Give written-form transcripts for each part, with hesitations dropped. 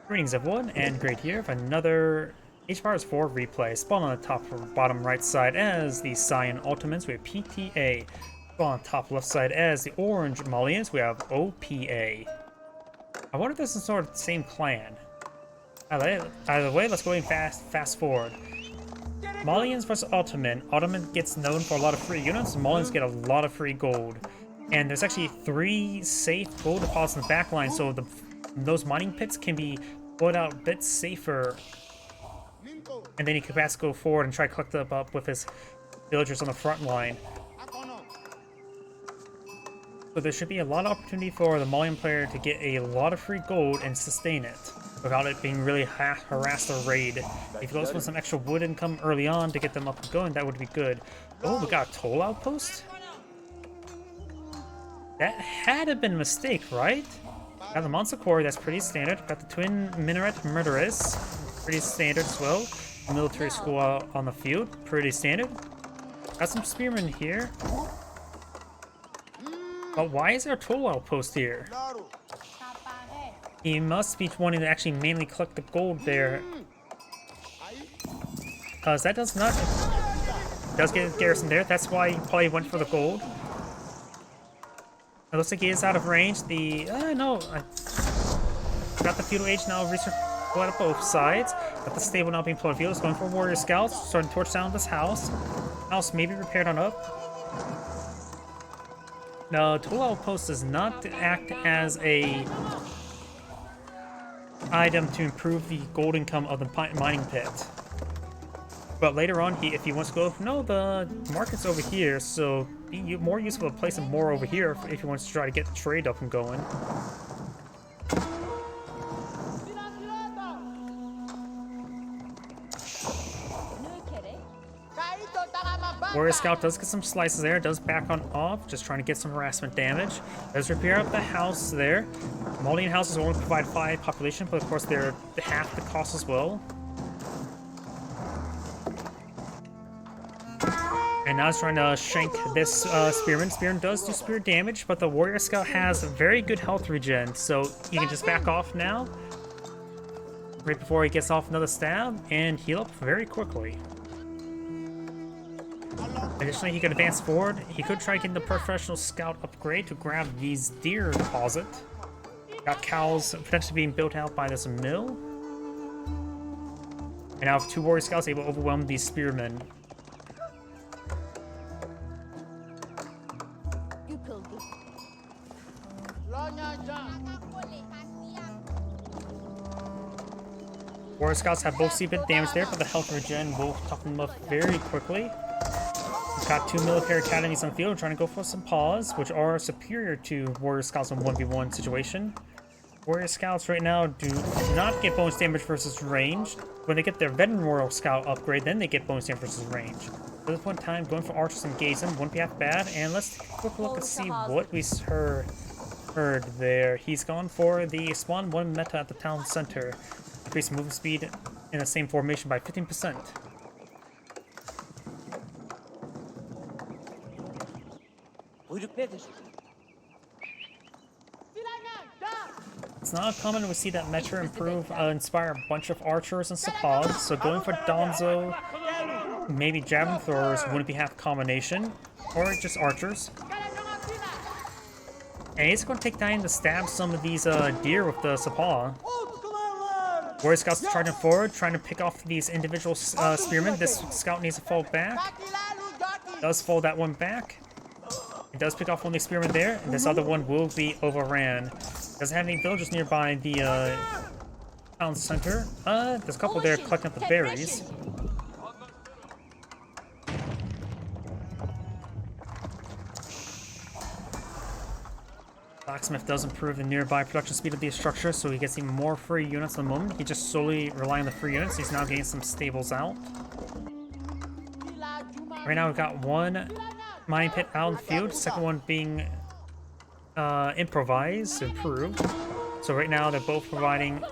Greetings everyone, and great here for another HBars 4 replay. Spawn on the top or bottom right side as the cyan Ottomans, we have PTA. Spawn on the top left side as the orange Malians, we have OPA. I wonder if this is sort of the same clan. Either way, let's go and fast forward. Malians versus Ottoman. Ottoman gets known for a lot of free units, and Malians get a lot of free gold. And there's actually 3 safe gold deposits in the back line, so those mining pits can be put out a bit safer. And then he can best go forward and try to collect them up with his villagers on the front line. So there should be a lot of opportunity for the Malian player to get a lot of free gold and sustain it without it being really harassed or raid. If you also want some extra wood income early on to get them up and going, that would be good. Oh, we got a toll outpost? That had to have been a mistake, right? Got the Monster Quarry, that's pretty standard. Got the Twin Minaret Murderess, pretty standard as well. Military school on the field, pretty standard. Got some spearmen here. But why is there a toll outpost here? He must be wanting to actually mainly collect the gold there. Because that does get a garrison there. That's why he probably went for the gold. It looks like he is out of range. No, I got the feudal age now research on both sides. Got the stable now being plotted. Field is going for warrior scouts. Starting to torch down this house. House may be repaired on up. No, tool outpost does not act as a item to improve the gold income of the mining pit. But later on, if he wants to go, no, the market's over here, so be more useful to place him more over here if he wants to try to get the trade up and going. Warrior Scout does get some slices there, does back on off, just trying to get some harassment damage. Does repair up the house there. Malian houses only provide 5 population, but of course they're half the cost as well. And now he's trying to shank this spearman. Spearman does do spear damage, but the Warrior Scout has very good health regen, so he can just back off now. Right before he gets off another stab, and heal up very quickly. Additionally, he can advance forward. He could try getting the Professional Scout upgrade to grab these deer deposit. Got cows potentially being built out by this mill. And now 2 Warrior Scouts able to overwhelm these spearmen. Warrior Scouts have both bit damage there, but the health regen will top them up very quickly. We've got 2 military academies on the field trying to go for some paws, which are superior to Warrior Scouts in 1v1 situation. Warrior Scouts right now do not get bonus damage versus range. When they get their Veteran Royal Scout upgrade, then they get bonus damage versus range. At this point in time, going for archers and engage them wouldn't be half bad. And let's take a quick look and see what we heard there. He's gone for the spawn 1 meta at the town center. Increase movement speed in the same formation by 15%. It's not common we see that Metra inspire a bunch of archers and sapas, so going for Donzo, maybe javelin throwers wouldn't be half combination, or just archers. And he's going to take time to stab some of these deer with the sapa. Warrior Scouts charging forward, trying to pick off these individual spearmen. This scout needs to fall back. Does fall that one back. It does pick off one of the spearmen there, and this other one will be overran. Doesn't have any villagers nearby the town center. There's a couple there collecting up the berries. Blacksmith does improve the nearby production speed of these structures, so he gets even more free units at the moment. He just solely relying on the free units. He's now getting some stables out. Right now we've got 1 mining pit out in the field, second one being improvised, improved. So right now they're both providing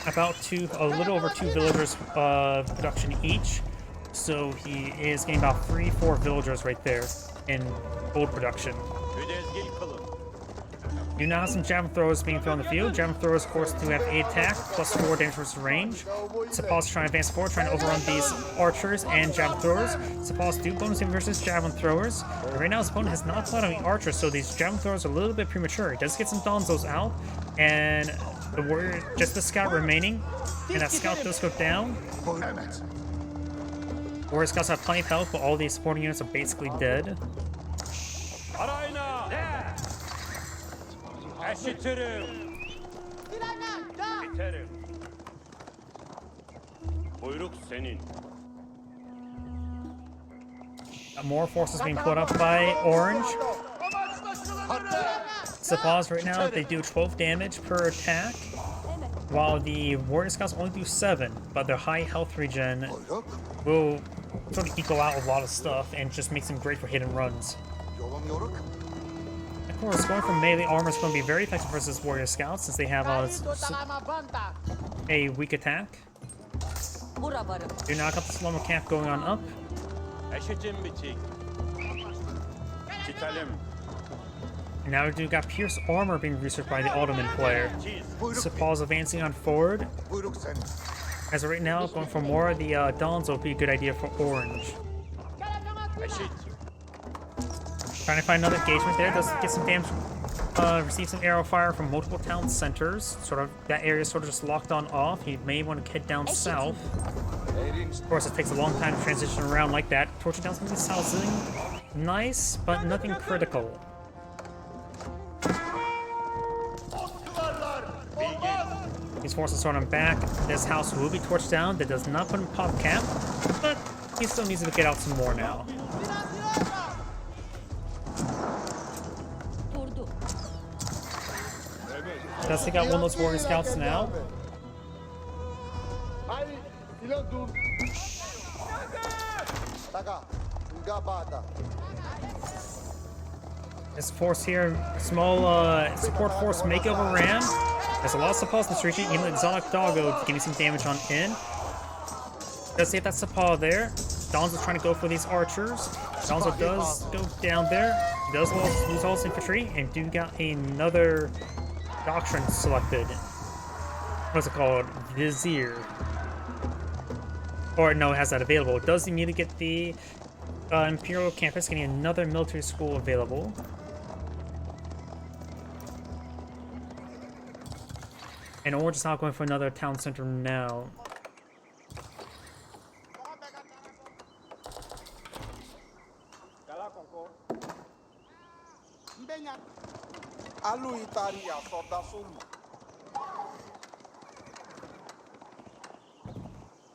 about a little over 2 villagers production each. So he is getting about 3-4 villagers right there in gold production. You now have some javelin throwers being thrown on the field. Javelin throwers, of course, do have 8 attack, plus 4 damage versus range. Sepols trying to advance forward, trying to overrun these archers and javelin throwers. Sepols do bonus him versus javelin throwers. And right now, his opponent has not fought on the archer, so these javelin throwers are a little bit premature. He does get some Donzos out, and the warrior, just the scout remaining, and that scout does go down. Warrior scouts have plenty of health, but all these supporting units are basically dead. More forces being put up by Orange. Sepols right now, they do 12 damage per attack, while the Warrior Scouts only do 7, but their high health regen will sort of equal out a lot of stuff and just makes them great for hit and runs. Of course, going for melee armor is going to be very effective versus Warrior Scouts since they have a weak attack. Do not got the slow-mo camp going on up. And now we do got Pierce armor being researched by the Ottoman player. Sepols advancing on forward. As of right now, going for more of the Dons will be a good idea for Orange. Trying to find another engagement there. Does get some damage. Receive some arrow fire from multiple town centers. Sort of that area is sort of just locked on off. He may want to head down south. Of course, it takes a long time to transition around like that. Torture down some of these housing. Nice, but nothing critical. These forces sort of back. This house will be torched down. That does not put him pop cap, but he still needs to get out some more now. Does he got one of those Warrior Scouts now? This force here, small support force makeover ram. There's a lot of Sepols in this region, even the exotic doggo getting some damage on in. Does see that Sepal there. Donzo trying to go for these archers. Donzo does go down there. Does lose all his infantry, and do got another doctrine selected. What's it called? Vizier. Or no, it has that available. It does immediately get the Imperial campus, getting another military school available. And Orange is now going for another town center now.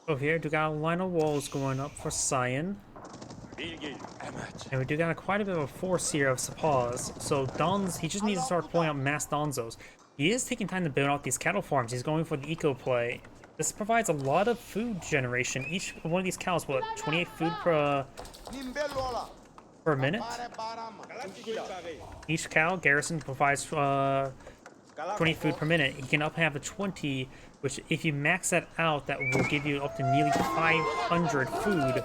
Over here, do got a line of walls going up for Cyan. And we do got quite a bit of a force here of Sepols. So Dons, he just needs to start pulling out mass Donzos. He is taking time to build out these cattle farms. He's going for the eco play. This provides a lot of food generation. Each one of these cows, what, 28 food per minute? Each cow garrison provides 20 food per minute. He can up have a 20, which if you max that out, that will give you up to nearly 500 food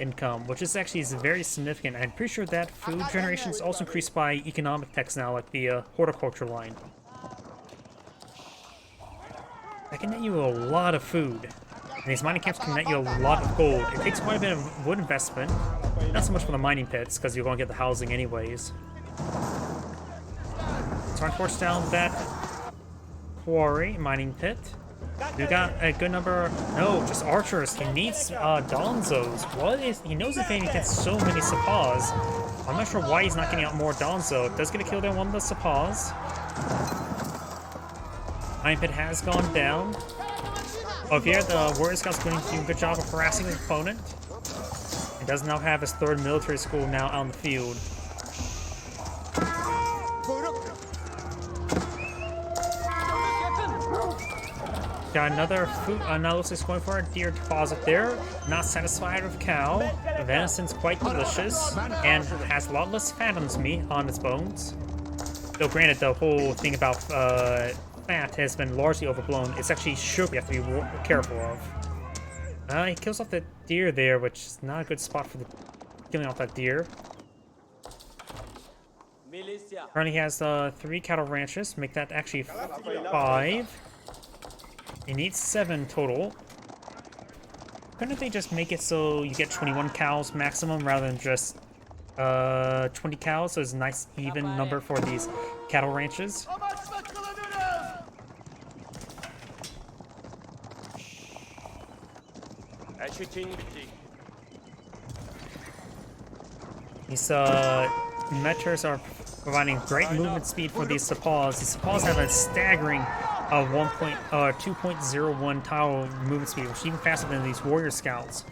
income, which is actually very significant. I'm pretty sure that food generation is also increased by economic techs now, like the horticulture line. That can net you a lot of food. And these mining camps can net you a lot of gold. It takes quite a bit of wood investment. Not so much for the mining pits, because you're going to get the housing anyways. Trying to force down that quarry mining pit. We got a good number. No, just archers. He needs Donzos. What is? He knows if he gets so many Sepols. I'm not sure why he's not getting out more Donzo. Does get a kill down one of the Sepols. Mining pit has gone down. Over here, the Warrior Scout's doing a good job of harassing his opponent. He does now have his third military school now on the field. Got another food, looks like he's going for a deer deposit there. Not satisfied with cow. The venison's quite delicious and has a lot less phantom's meat on its bones. Though granted, the whole thing about fat has been largely overblown. It's actually sugar you have to be careful of. He kills off the deer there, which is not a good spot for the killing off that deer. Currently he has 3 cattle ranches. Make that actually 5. He needs 7 total. Couldn't they just make it so you get 21 cows maximum rather than just 20 cows? So it's a nice even number for these cattle ranches. These meters are providing great movement speed for these sapaws. These sapaws have a staggering 2.01 tile movement speed, which is even faster than these warrior scouts.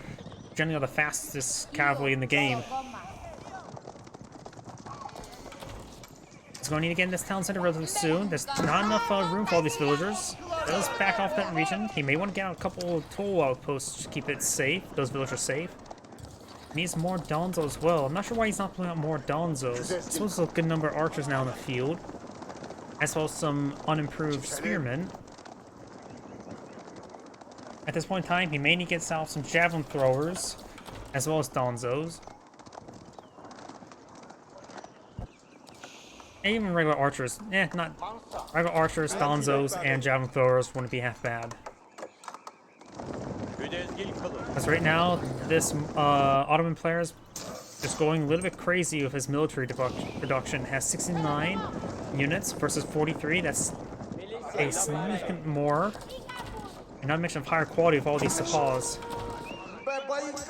Generally are the fastest cavalry in the game. He's going to need to get in this town center relatively soon. There's not enough room for all these villagers. Does back off that region. He may want to get out a couple of toll outposts to keep it safe, those villagers safe. Needs more Donzo as well. I'm not sure why he's not pulling out more Donzos. I suppose there's a good number of archers now in the field, as well as some unimproved spearmen. At this point in time, he may need to get out some javelin throwers, as well as Donzos. And even regular archers. Not regular archers, Donzos, and javelin throwers wouldn't be half bad. Because right now, this Ottoman player is just going a little bit crazy with his military production. Has 69 units versus 43. That's a significant more. And not to mention of higher quality of all these sapaws.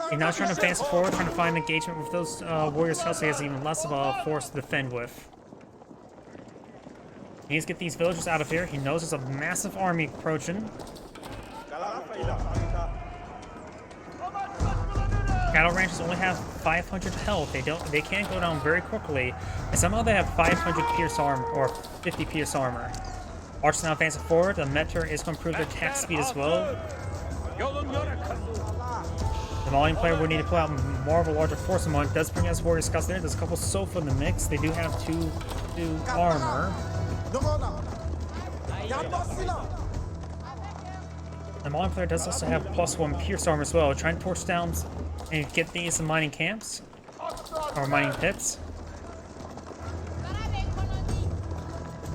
He's now trying to advance forward, trying to find engagement with those warrior scouts, so he has even less of a force to defend with. He needs to get these villagers out of here. He knows there's a massive army approaching. Cattle ranches only have 500 health. They can't go down very quickly. And somehow they have 500 pierce armor or 50 pierce armor. Archers now advancing forward. The meter is going to improve their attack speed as well. The Malian player would need to pull out more of a larger force among. It does bring us warrior scouts there. There's a couple Sofa in the mix. They do have 2 armor. The Malian player does also have +1 pierce armor as well. Trying to torch down and get these in mining camps or mining pits.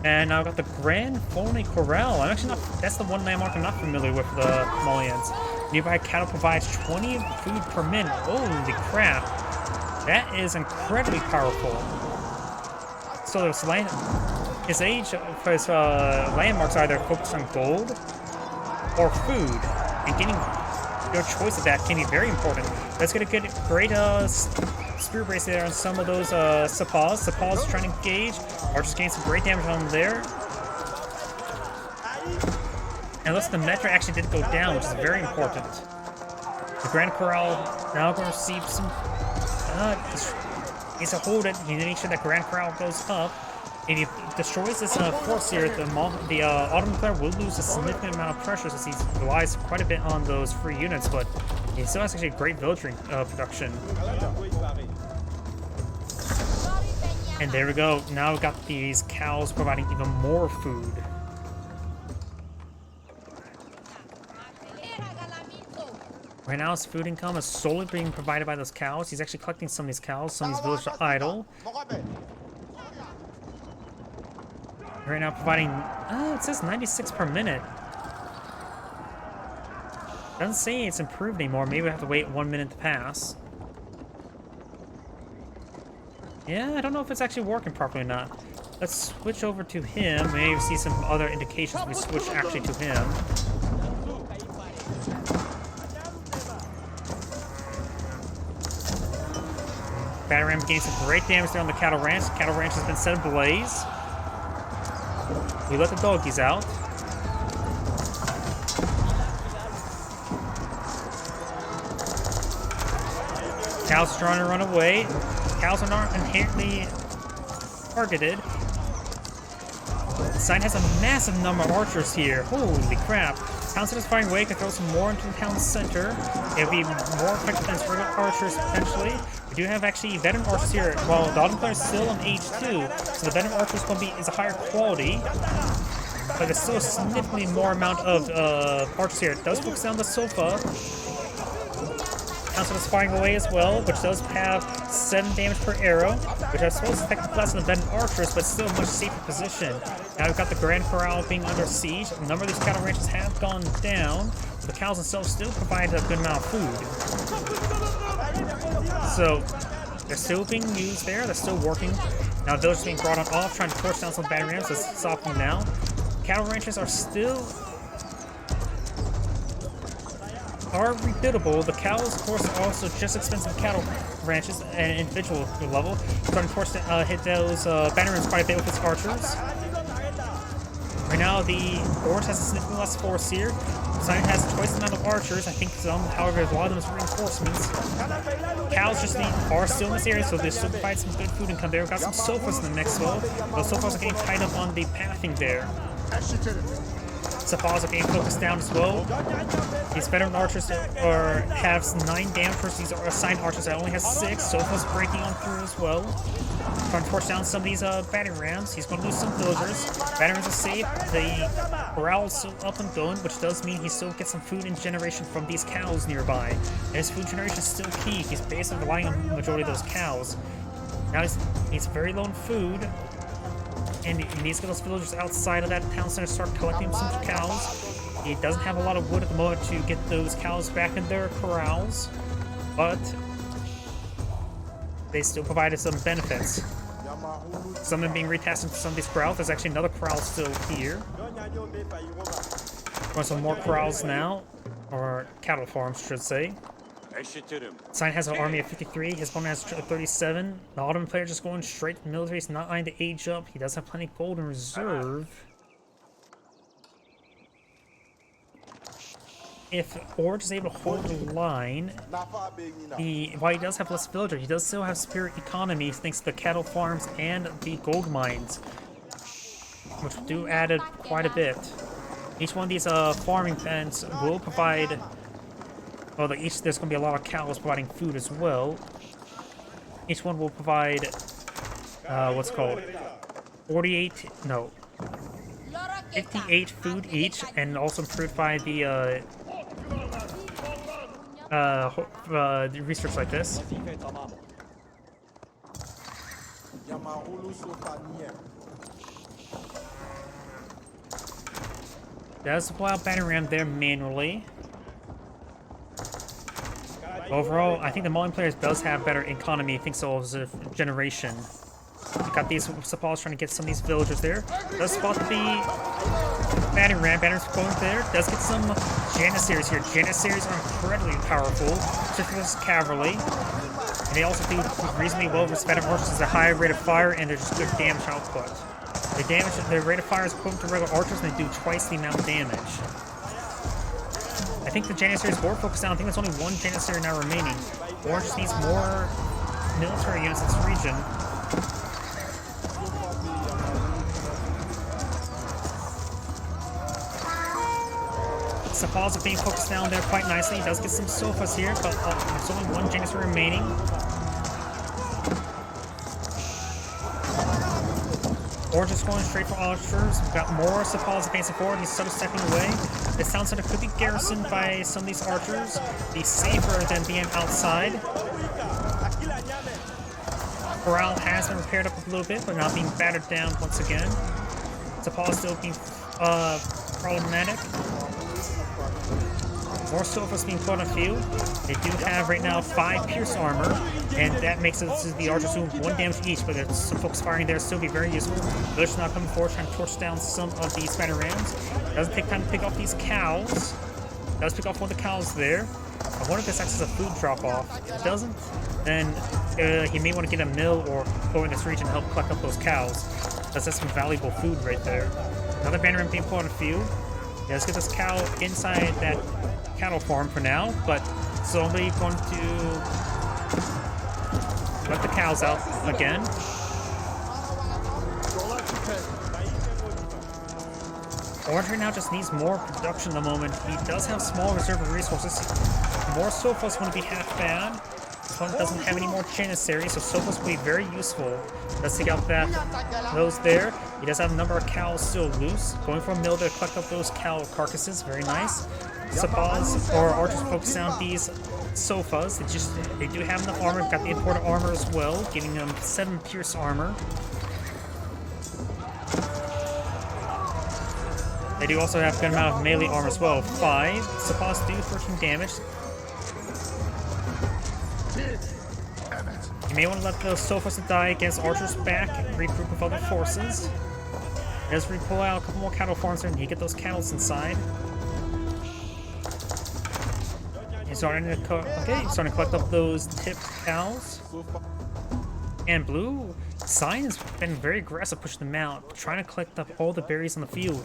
And now I've got the Grand Foley Corral. I'm actually not. That's the one landmark I'm not familiar with the Malians. Nearby cattle provides 20 food per minute. Holy crap! That is incredibly powerful. So his landmarks are either focused on gold or food, and getting your choice of that can be very important. Let's get a great spear brace there on some of those sapaws. Sapaws trying to engage. Archers getting some great damage on them there. And looks the metra actually did go down, which is very important. The Grand Corral now going to receive some. Needs to hold it. You need to make sure that Grand Corral goes up. If he destroys this force here, the Ottoman player will lose a significant amount of pressure since he relies quite a bit on those free units, but he still has actually a great villager production. And there we go. Now we've got these cows providing even more food. Right now, his food income is solely being provided by those cows. He's actually collecting some of these cows. Some of these villagers are idle. Right now providing, it says 96 per minute. Doesn't say it's improved anymore. Maybe we have to wait 1 minute to pass. Yeah, I don't know if it's actually working properly or not. Let's switch over to him. Maybe see some other indications we switch actually to him. Battle Ram getting some great damage there on the cattle ranch. The cattle ranch has been set ablaze. We let the doggies out. Cows are trying to run away. Cows are not inherently targeted. The side has a massive number of archers here. Holy crap. Town Center's finding a way to throw some more into the town center. It'll be more effective than regular archers potentially. We do have actually veteran archers here. While the Ottoman player is still on H2, so the veteran archers is a higher quality. But there's still a significantly more amount of archers here. It does focus on the Sofa. Council is firing away as well, which does have 7 damage per arrow, which I suppose is technically less than archers, but still a much safer position. Now we've got the Grand Corral being under siege. A number of these cattle ranches have gone down, but the cows themselves still provide a good amount of food. So they're still being used there, they're still working. Now villagers being brought on off, trying to torch down some battery rams. Let's stop them now. Cattle ranches are still rebuildable. The cows, of course, are also just expensive cattle ranches at an individual level. Starting to hit those battery rams quite a bit with its archers. Right now, the Orange has a significantly less force here. Sign has twice the amount of archers. I think some, however, a lot of them is reinforcements. Cows just are still in this area, so they still provide some good food income there. We've got some sofas in the mix, though. Those sofas are getting tied up on the pathing there. Safas are getting focused down as well. These veteran archers have 9 damage versus these assigned archers that only has 6. Sofas breaking on through as well. Trying to torch down some of these battery rams. He's going to lose some villagers. Battery rams are safe. The corral is still up and going, which does mean he still gets some food and generation from these cows nearby. And his food generation is still key. He's basically relying on the majority of those cows. Now he's very low on food. And he needs to get those villagers outside of that town center to start collecting some cows. He doesn't have a lot of wood at the moment to get those cows back in their corrals, but they still provided some benefits. Some of them being retasked into some of these corrals. There's actually another corral still here. Want some more corrals now, or cattle farms, I should say. Sign has an army of 53, his opponent has 37. The Ottoman player just going straight to the military. He's not eyeing to age up. He does have plenty of gold in reserve. If Orange is able to hold the line, while he does have less villager, he does still have superior economy thanks to the cattle farms and the gold mines, which do add quite a bit. Each one of these farming pens will provide. Well, there's going to be a lot of cows providing food as well. Each one will provide, what's called, 58 food each, and also improved by the research like this. That's a wild battery ram there manually. Overall, I think the Malian players does have better economy, thanks to all the generation. Got these supplies trying to get some of these villagers there. Does spot the battery ram. Battery's going there. Does get some Janissaries here. Janissaries are incredibly powerful, especially with cavalry. And they also do reasonably well with veteran archers. There's a high rate of fire, and they're just good damage output. Their rate of fire is equivalent to regular archers, and they do twice the amount of damage. I think the Janissaries were focused on. I think there's only 1 Janissary now remaining. Orange just needs more military units in this region. Safals are being focused down there quite nicely. He does get some sofas here, but there's only 1 Janissary remaining. Orange is going straight for archers. We've got more Safals advancing forward. He's sort of stepping away. This town center could be garrisoned by some of these archers. Be safer than being outside. Corral has been repaired up a little bit, but not being battered down once again. Safals still being problematic. More sofas being put on a field. They do have right now 5 pierce armor, and that makes it so the archers doing 1 damage each, but there's some folks firing there still be very useful. Villagers now coming forward trying to torch down some of these battery rams. Doesn't take time to pick off these cows. Does pick off one of the cows there. I wonder if this acts as a food drop-off. If it doesn't, then he may want to get a mill or go in this region to help collect up those cows. That's some valuable food right there. Another battery ram being put on a field. Yeah, let's get this cow inside that cattle farm for now, but slowly going to let the cows out again. Orange right now just needs more production at the moment. He does have small reserve of resources. More sofas wouldn't be half bad. This one doesn't have any more Janissaries, so sofas will be very useful. Let's take out those there. He does have a number of cows still loose. Going for a mill to collect up those cow carcasses. Very nice. Safals or archers focus on these sofas. They do have enough armor. Got the imported armor as well, giving them 7 pierce armor. They do also have a good amount of melee armor as well. 5. Supposed to do 13 damage. You may want to let those sofas die against archers back and regroup with other forces. As we pull out a couple more cattle farms there, and you get those cattle inside. He's starting to collect up those tipped cows. And blue, Sign has been very aggressive pushing them out, trying to collect up all the berries on the field.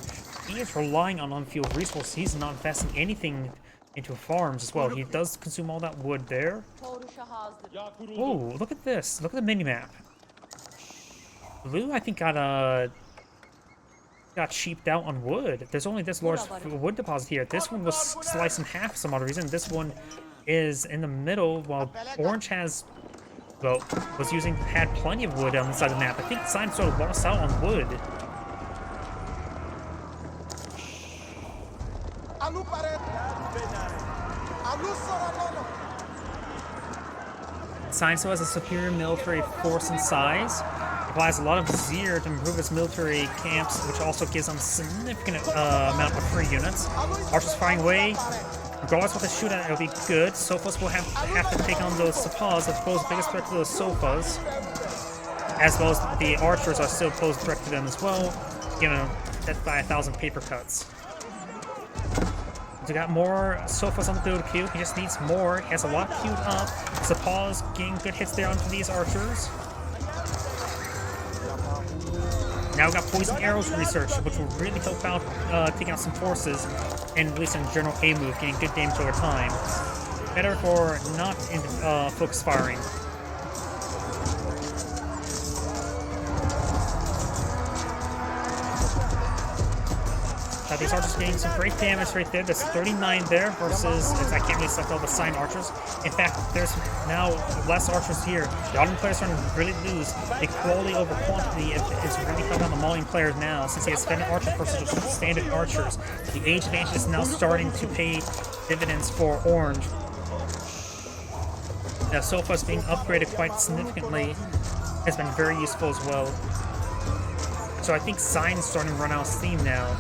He is relying on on-field resources. He's not investing anything into farms as well. He does consume all that wood there. Oh, look at this. Look at the minimap. Blue, I think, got cheaped out on wood. There's only this large wood deposit here. This one was sliced in half for some odd reason. This one is in the middle, while orange has, well, had plenty of wood on the side of the map. I think Sign sort of lost out on wood. Sign still has a superior military force and size. Applies a lot of Zir to improve its military camps, which also gives them a significant amount of free units. Archers firing away. Regardless of what they shoot at, it'll be good. Sofas will have to take on those Sapas that pose the biggest threat to those Sofas. As well as the archers are still pose a threat to them as well. You know, death by 1,000 paper cuts. We got more Sofas on the field queue. He just needs more. He has a lot queued up. Sapas getting good hits there onto these archers. Now we got poison arrows research, which will really help out taking out some forces, and at least in general A move, getting good damage over time. Better for not in focus firing. These archers getting some great damage right there. There's 39 there versus, I can't really select all the Sign archers. In fact, there's now less archers here. The Ottoman players are starting to really lose. The quality over quantity is really helping on the Malian players now, since he has standard archers versus just standard archers. The age advantage is now starting to pay dividends for orange. Now, Sofas being upgraded quite significantly has been very useful as well. So I think Sign's starting to run out of steam now.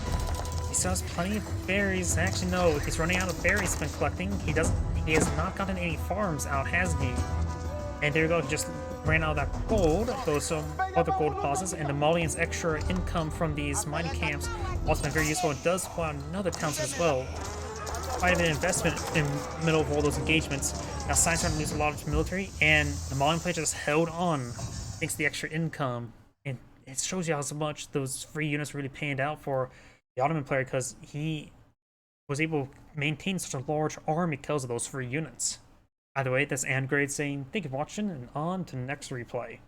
He still has plenty of berries. Actually, no, he's running out of berries he's been collecting. He has not gotten any farms out, has he? And there you go, he just ran out of that gold, those other gold deposits, and the Malians' extra income from these mining camps also been very useful. It does pull out another township as well. Quite a bit of investment in the middle of all those engagements. Now, Sign's starting to lose a lot of military, and the Malian players just held on thanks to the extra income. And it shows you how much those free units really panned out for the Ottoman player, because he was able to maintain such a large army because of those free units. Either way, that's Andgrade saying thank you for watching, and on to the next replay.